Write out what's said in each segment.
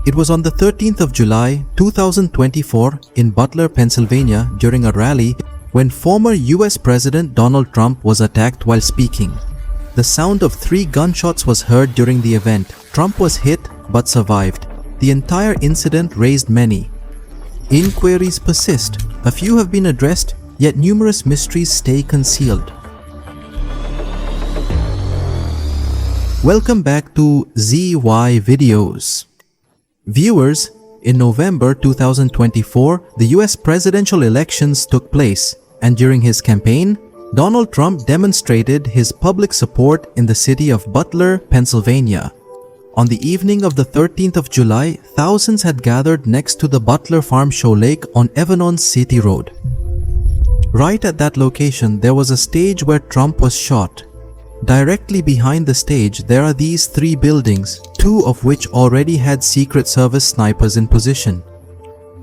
It was on the 13th of July 2024 in Butler, Pennsylvania during a rally when former US President Donald Trump was attacked while speaking. The sound of 3 gunshots was heard during the event. Trump was hit but survived. The entire incident raised many. Inquiries persist. A few have been addressed, yet numerous mysteries stay concealed. Welcome back to ZY Videos. Viewers, in November 2024, the US presidential elections took place, and during his campaign, Donald Trump demonstrated his public support in the city of Butler, Pennsylvania. On the evening of the 13th of July, thousands had gathered next to the Butler Farm Show Lake on Evanon City Road. Right at that location, there was a stage where Trump was shot. Directly behind the stage, there are these 3 buildings, 2 of which already had Secret Service snipers in position.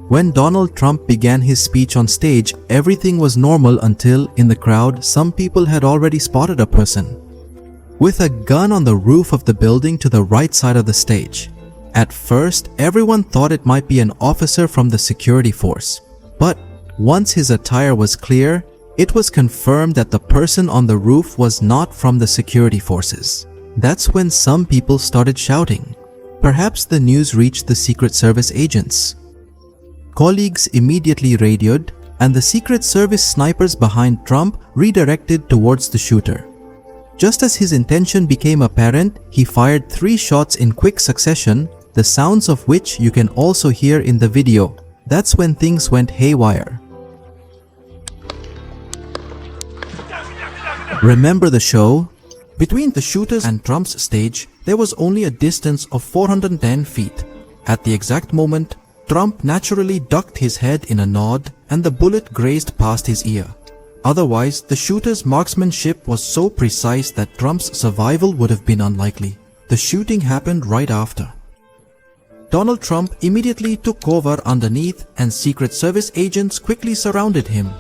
When Donald Trump began his speech on stage, everything was normal until, in the crowd, some people had already spotted a person with a gun on the roof of the building to the right side of the stage. At first, everyone thought it might be an officer from the security force. But once his attire was clear, it was confirmed that the person on the roof was not from the security forces. That's when some people started shouting. Perhaps the news reached the Secret Service agents. Colleagues immediately radioed, and the Secret Service snipers behind Trump redirected towards the shooter. Just as his intention became apparent, he fired 3 shots in quick succession, the sounds of which you can also hear in the video. That's when things went haywire. Remember the show? Between the shooters and Trump's stage, there was only a distance of 410 feet. At the exact moment, Trump naturally ducked his head in a nod and the bullet grazed past his ear. Otherwise, the shooter's marksmanship was so precise that Trump's survival would have been unlikely. The shooting happened right after. Donald Trump immediately took cover underneath and Secret Service agents quickly surrounded him.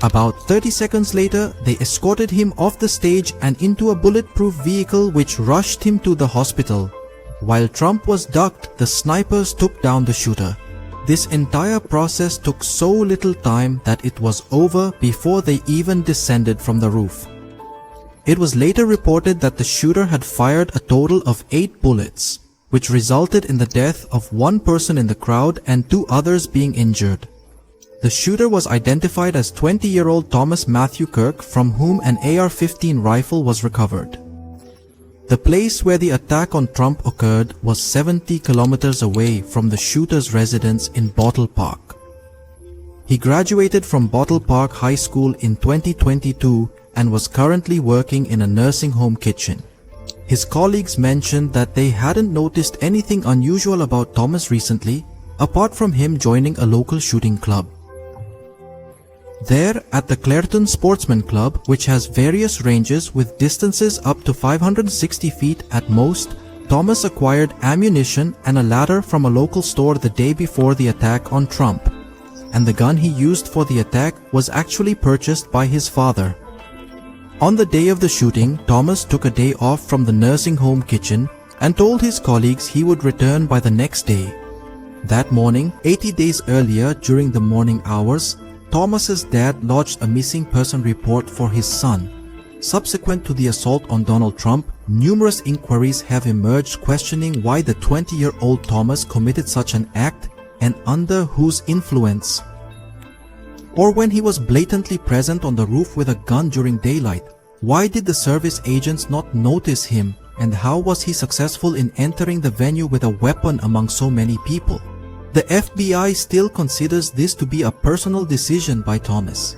About 30 seconds later, they escorted him off the stage and into a bulletproof vehicle which rushed him to the hospital. While Trump was ducked, the snipers took down the shooter. This entire process took so little time that it was over before they even descended from the roof. It was later reported that the shooter had fired a total of 8 bullets, which resulted in the death of 1 person in the crowd and 2 others being injured. The shooter was identified as 20-year-old Thomas Matthew Kirk, from whom an AR-15 rifle was recovered. The place where the attack on Trump occurred was 70 kilometers away from the shooter's residence in Bottle Park. He graduated from Bottle Park High School in 2022 and was currently working in a nursing home kitchen. His colleagues mentioned that they hadn't noticed anything unusual about Thomas recently, apart from him joining a local shooting club. There, at the Clairton Sportsman Club, which has various ranges with distances up to 560 feet at most, Thomas acquired ammunition and a ladder from a local store the day before the attack on Trump, and the gun he used for the attack was actually purchased by his father. On the day of the shooting, Thomas took a day off from the nursing home kitchen and told his colleagues he would return by the next day. That morning, 80 days earlier during the morning hours, Thomas's dad lodged a missing person report for his son. Subsequent to the assault on Donald Trump, numerous inquiries have emerged questioning why the 20-year-old Thomas committed such an act and under whose influence. Or when he was blatantly present on the roof with a gun during daylight, why did the service agents not notice him, and how was he successful in entering the venue with a weapon among so many people? The FBI still considers this to be a personal decision by Thomas.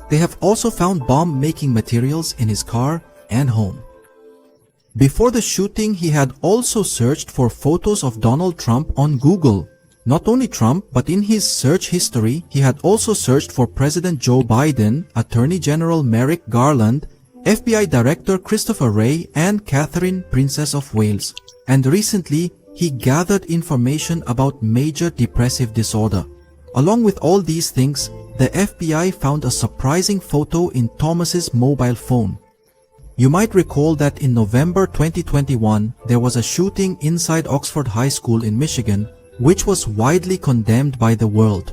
They have also found bomb-making materials in his car and home. Before the shooting, he had also searched for photos of Donald Trump on Google. Not only Trump, but in his search history, he had also searched for President Joe Biden, Attorney General Merrick Garland, FBI Director Christopher Wray, and Catherine, Princess of Wales. And recently, he gathered information about major depressive disorder. Along with all these things, the FBI found a surprising photo in Thomas's mobile phone. You might recall that in November 2021, there was a shooting inside Oxford High School in Michigan which was widely condemned by the world.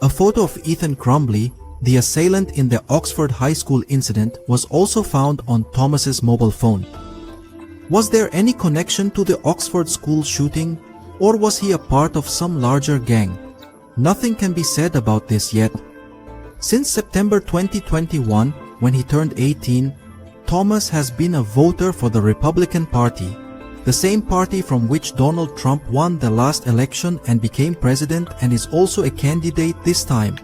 A photo of Ethan Crumbley, the assailant in the Oxford High School incident, was also found on Thomas's mobile phone. Was there any connection to the Oxford school shooting, or was he a part of some larger gang? Nothing can be said about this yet. Since September 2021, when he turned 18, Thomas has been a voter for the Republican Party, the same party from which Donald Trump won the last election and became president, and is also a candidate this time.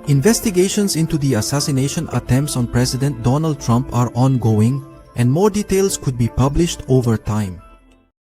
Investigations into the assassination attempts on President Donald Trump are ongoing, and more details could be published over time.